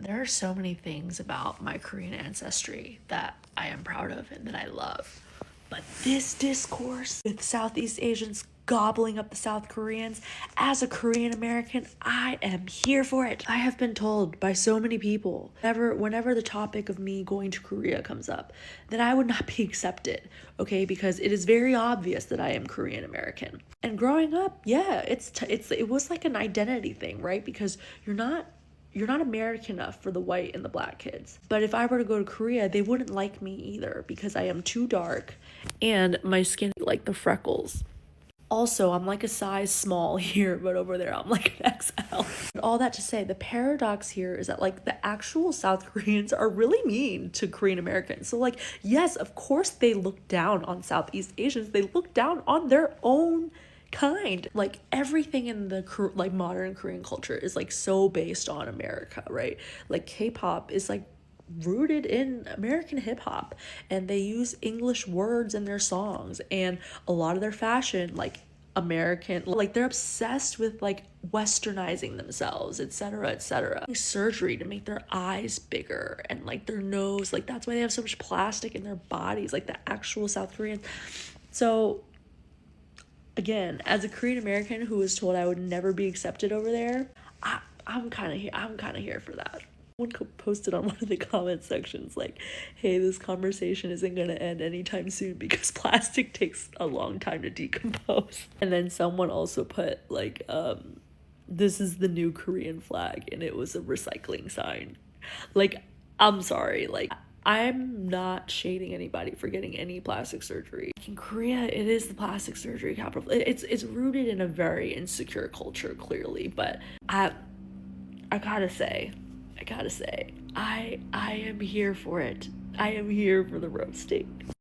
There are so many things about my Korean ancestry that I am proud of and that I love. But this discourse with Southeast Asians gobbling up the South Koreans, as a Korean American, I am here for it. I have been told by so many people, whenever the topic of me going to Korea comes up, that I would not be accepted, okay? Because it is very obvious that I am Korean American. And growing up, yeah, it was like an identity thing, right? Because you're not American enough for the white and the black kids. But if I were to go to Korea, they wouldn't like me either because I am too dark and my skin like the freckles. Also, I'm like a size small here, but over there I'm like an XL. But all that to say, the paradox here is that like the actual South Koreans are really mean to Korean Americans. So like, yes, of course they look down on Southeast Asians. They look down on their own kind. Like everything in the like modern Korean culture is like so based on America, right? Like K-pop is like rooted in American hip hop, and they use English words in their songs, and a lot of their fashion like American, like they're obsessed with like westernizing themselves, etc., etc. Surgery to make their eyes bigger and like their nose, like that's why they have so much plastic in their bodies, like the actual South Koreans. So again, as a Korean American who was told I would never be accepted over there, I'm kind of here. I'm kind of here for that. One posted on one of the comment sections like, "Hey, this conversation isn't gonna end anytime soon because plastic takes a long time to decompose." And then someone also put like, "This is the new Korean flag," and it was a recycling sign. Like, I'm sorry, like I'm not shading anybody for getting any plastic surgery. In Korea, it is the plastic surgery capital. It's rooted in a very insecure culture, clearly, but I gotta say, I am here for it. I am here for the roasting.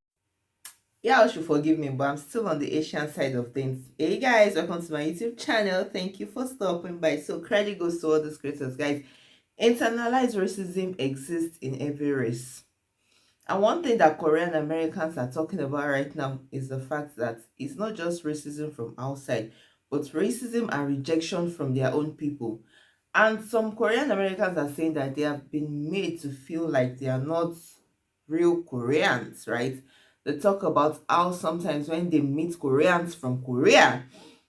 Y'all should forgive me, but I'm still on the Asian side of things. Hey guys, welcome to my YouTube channel. Thank you for stopping by. So credit goes to all the creators, guys. Internalized racism exists in every race. And one thing that Korean Americans are talking about right now is the fact that it's not just racism from outside, but racism and rejection from their own people. And some Korean Americans are saying that they have been made to feel like they are not real Koreans, right? They talk about how sometimes when they meet Koreans from Korea,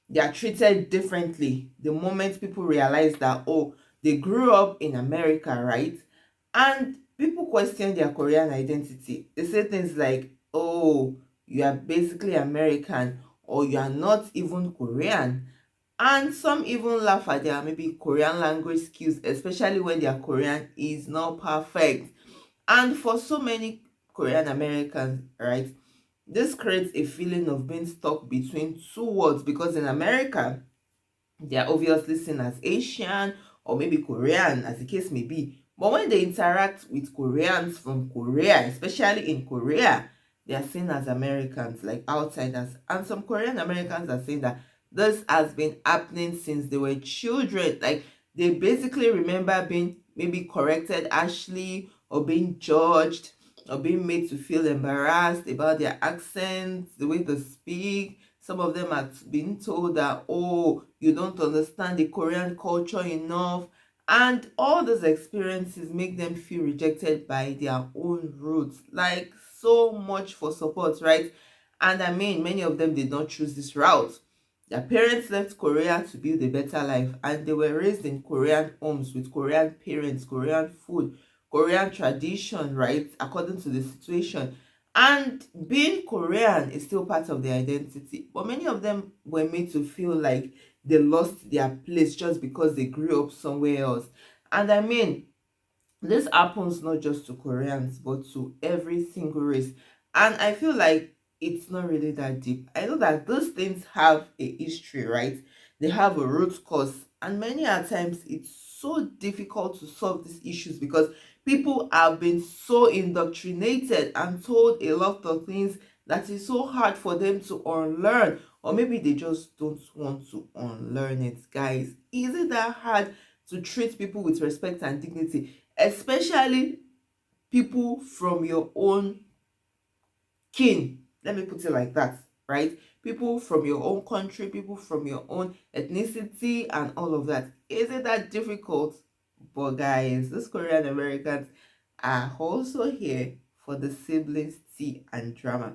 they are treated differently the moment people realize that, oh, they grew up in America, right? And people question their Korean identity. They say things like, oh, you are basically American, or you are not even Korean. And some even laugh at their maybe Korean language skills, especially when their Korean is not perfect. And for so many Korean Americans, right, this creates a feeling of being stuck between two worlds, because in America, they are obviously seen as Asian or maybe Korean, as the case may be. But when they interact with Koreans from Korea, especially in Korea, they are seen as Americans, like outsiders. And some Korean Americans are saying that this has been happening since they were children. Like they basically remember being maybe corrected harshly, or being judged, or being made to feel embarrassed about their accents, the way they speak. Some of them have been told that, oh, you don't understand the Korean culture enough. And all those experiences make them feel rejected by their own roots. Like, so much for support, right? And I mean, many of them did not choose this route. Their parents left Korea to build a better life, and they were raised in Korean homes with Korean parents, Korean food, Korean tradition, right? According to the situation. And being Korean is still part of their identity. But many of them were made to feel like they lost their place just because they grew up somewhere else. And I mean, this happens not just to Koreans, but to every single race. And I feel like it's not really that deep. I know that those things have a history, right? They have a root cause. And many a times it's so difficult to solve these issues because people have been so indoctrinated and told a lot of things that is so hard for them to unlearn. Or maybe they just don't want to unlearn it, guys. Is it that hard to treat people with respect and dignity, especially people from your own kin? Let me put it like that, right? People from your own country, people from your own ethnicity, and all of that. Is it that difficult? But guys, these Korean Americans are also here for the siblings tea and drama.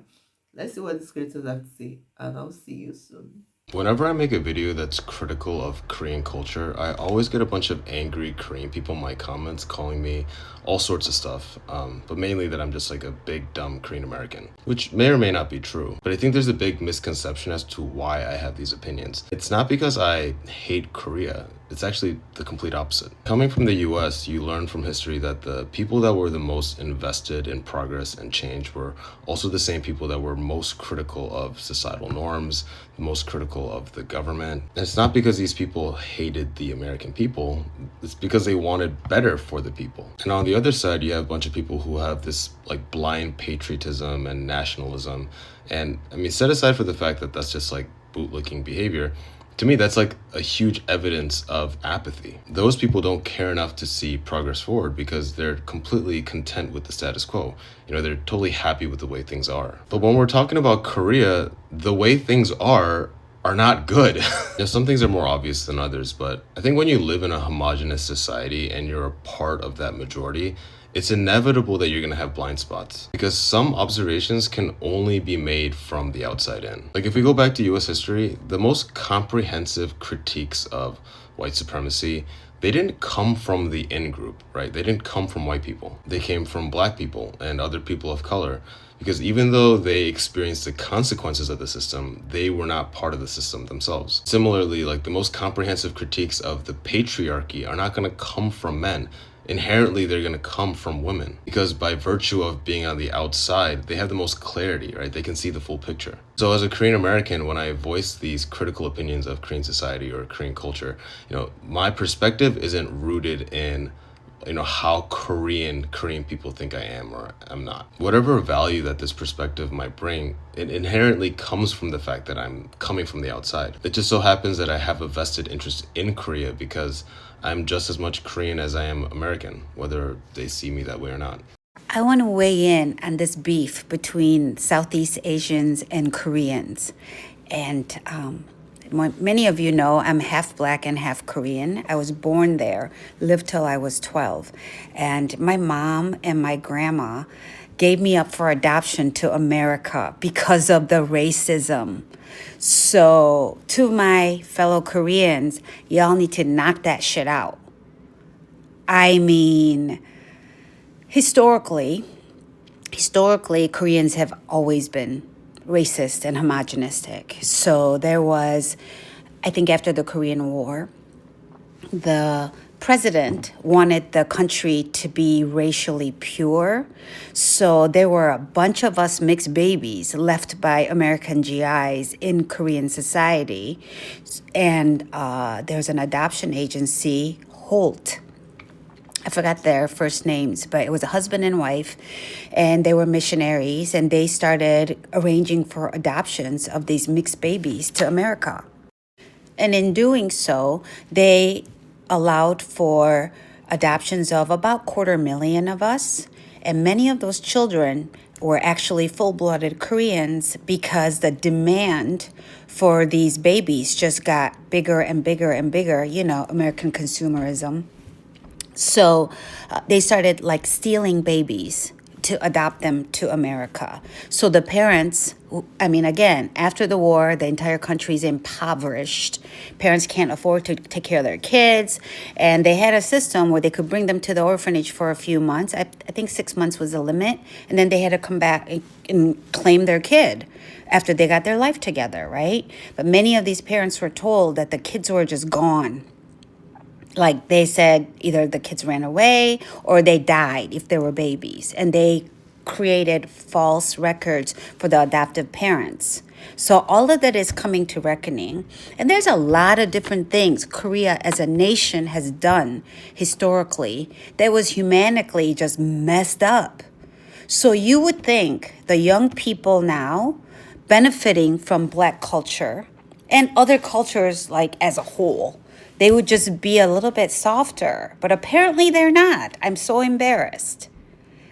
Let's see what the creators have to say, and I'll see you soon. Whenever I make a video that's critical of Korean culture, I always get a bunch of angry Korean people in my comments calling me all sorts of stuff, but mainly that I'm just like a big dumb Korean American, which may or may not be true. But I think there's a big misconception as to why I have these opinions. It's not because I hate Korea. It's actually the complete opposite. Coming from the US, you learn from history that the people that were the most invested in progress and change were also the same people that were most critical of societal norms, most critical of the government. And it's not because these people hated the American people, it's because they wanted better for the people. And on the other side, you have a bunch of people who have this like blind patriotism and nationalism. And I mean, set aside for the fact that that's just like bootlicking behavior, to me, that's like a huge evidence of apathy. Those people don't care enough to see progress forward because they're completely content with the status quo. You know, they're totally happy with the way things are. But when we're talking about Korea, the way things are not good. You know, some things are more obvious than others, but I think when you live in a homogenous society and you're a part of that majority, it's inevitable that you're going to have blind spots because some observations can only be made from the outside in. Like if we go back to US history, the most comprehensive critiques of white supremacy, they didn't come from the in group, right? They didn't come from white people. They came from black people and other people of color. Because even though they experienced the consequences of the system, they were not part of the system themselves. Similarly, like the most comprehensive critiques of the patriarchy are not going to come from men. Inherently, they're going to come from women because by virtue of being on the outside, they have the most clarity, right? They can see the full picture. So as a Korean American, when I voice these critical opinions of Korean society or Korean culture, you know, my perspective isn't rooted in how Korean people think I am or I'm not. Whatever value that this perspective might bring, it inherently comes from the fact that I'm coming from the outside. It just so happens that I have a vested interest in Korea because I'm just as much Korean as I am American, whether they see me that way or not. I want to weigh in on this beef between Southeast Asians and Koreans. And many of you know I'm half black and half Korean. I was born there, lived till I was 12. And my mom and my grandma gave me up for adoption to America because of the racism. So to my fellow Koreans, y'all need to knock that shit out. I mean, historically, Koreans have always been racist and homogenistic. So there was, I think after the Korean War, the president wanted the country to be racially pure. So there were a bunch of us mixed babies left by American GIs in Korean society. And there's an adoption agency, Holt. I forgot their first names, but it was a husband and wife, and they were missionaries, and they started arranging for adoptions of these mixed babies to America. And in doing so, they allowed for adoptions of about 250,000 of us, and many of those children were actually full-blooded Koreans because the demand for these babies just got bigger and bigger and bigger, American consumerism. So they started like stealing babies to adopt them to America. So the parents, again, after the war, the entire country is impoverished. Parents can't afford to take care of their kids. And they had a system where they could bring them to the orphanage for a few months. I think 6 months was the limit. And then they had to come back and claim their kid after they got their life together, right? But many of these parents were told that the kids were just gone. Like they said, either the kids ran away or they died if they were babies. And they created false records for the adoptive parents. So all of that is coming to reckoning. And there's a lot of different things Korea as a nation has done historically that was humanically just messed up. So you would think the young people now benefiting from Black culture and other cultures like as a whole, they would just be a little bit softer. But apparently they're not. I'm so embarrassed.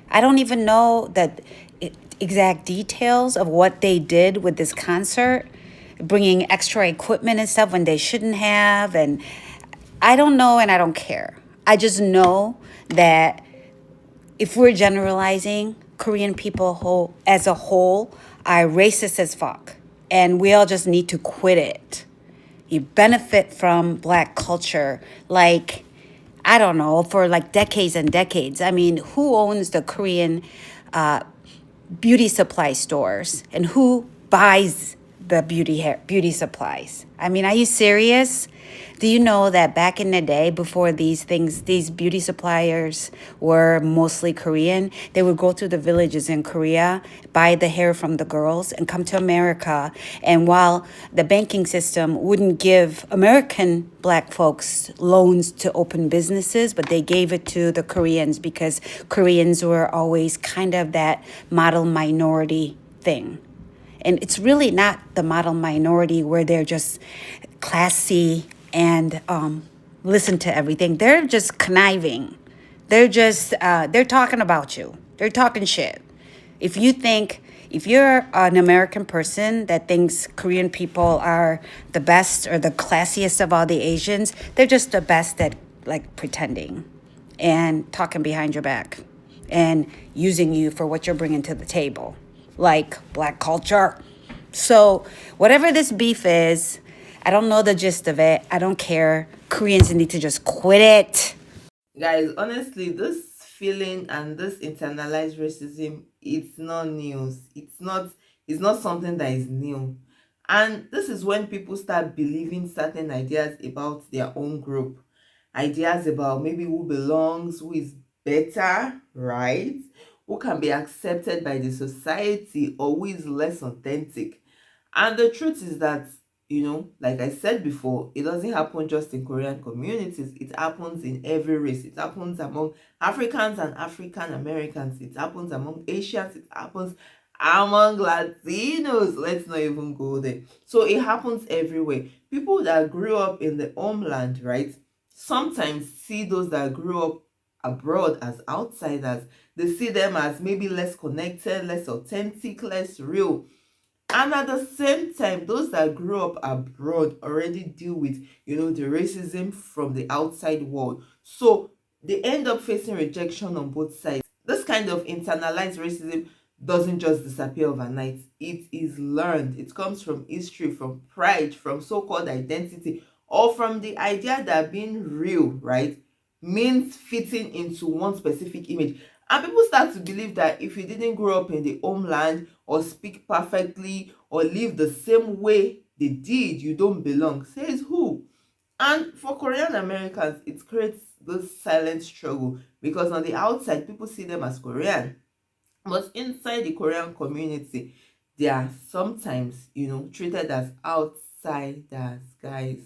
I don't even know the exact details of what they did with this concert, bringing extra equipment and stuff when they shouldn't have. And I don't know and I don't care. I just know that if we're generalizing, Korean people as a whole are racist as fuck. And we all just need to quit it. You benefit from black culture like, I don't know, for like decades and decades. I mean, who owns the Korean beauty supply stores and who buys the beauty supplies? I mean, are you serious? Do you know that back in the day, before these beauty suppliers were mostly Korean, they would go through the villages in Korea, buy the hair from the girls, and come to America. And while the banking system wouldn't give American black folks loans to open businesses, but they gave it to the Koreans because Koreans were always kind of that model minority thing. And it's really not the model minority where they're just classy and listen to everything. They're just conniving. They're talking about you. They're talking shit. If you're an American person that thinks Korean people are the best or the classiest of all the Asians, they're just the best at like pretending and talking behind your back and using you for what you're bringing to the table, like black culture. So, whatever this beef is, I don't know the gist of it. I don't care. Koreans need to just quit it. Guys, honestly, this feeling and this internalized racism, it's not news. It's not something that is new. And this is when people start believing certain ideas about their own group. Ideas about maybe who belongs, who is better, right? Who can be accepted by the society, or who is less authentic. And the truth is that, like I said before, it doesn't happen just in Korean communities. It happens in every race. It happens among Africans and African Americans. It happens among Asians. It happens among Latinos. Let's not even go there. So it happens everywhere. People that grew up in the homeland, right, sometimes see those that grew up abroad as outsiders. They see them as maybe less connected, less authentic, less real. And at the same time, those that grew up abroad already deal with, the racism from the outside world. So they end up facing rejection on both sides. This kind of internalized racism doesn't just disappear overnight. It is learned. It comes from history, from pride, from so-called identity, or from the idea that being real, right, means fitting into one specific image. And people start to believe that if you didn't grow up in the homeland or speak perfectly or live the same way they did, you don't belong. Says who? And for Korean Americans, it creates this silent struggle because on the outside, people see them as Korean. But inside the Korean community, they are sometimes, treated as outsiders, guys.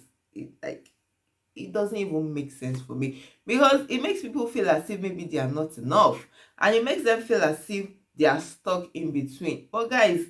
It doesn't even make sense for me because it makes people feel as if maybe they are not enough, and it makes them feel as if they are stuck in between. But guys,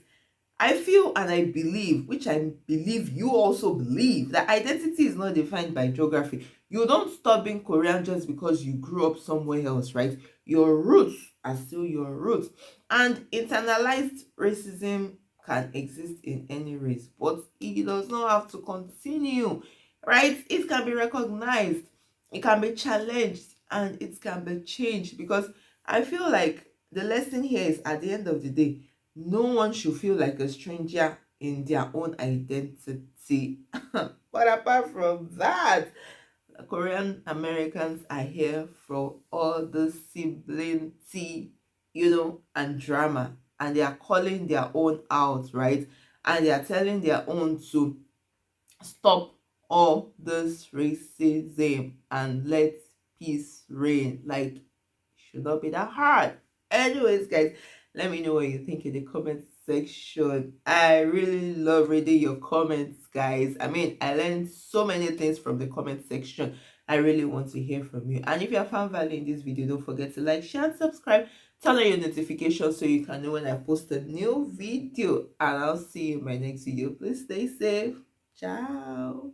I feel and I believe, which I believe you also believe, that identity is not defined by geography. You don't stop being Korean just because you grew up somewhere else, right? Your roots are still your roots. And internalized racism can exist in any race, but it does not have to continue, right? It can be recognized, it can be challenged, and it can be changed because I feel like the lesson here is at the end of the day, no one should feel like a stranger in their own identity. But apart from that, Korean Americans are here for all the sibling tea, and drama. And they are calling their own out, right? And they are telling their own to stop all this racism and let peace reign. Like, should not be that hard. Anyways, guys, let me know what you think in the comment section. I really love reading your comments, guys. I mean, I learned so many things from the comment section. I really want to hear from you. And if you have found value in this video, don't forget to like, share, and subscribe. Turn on your notifications so you can know when I post a new video. And I'll see you in my next video. Please stay safe. Ciao.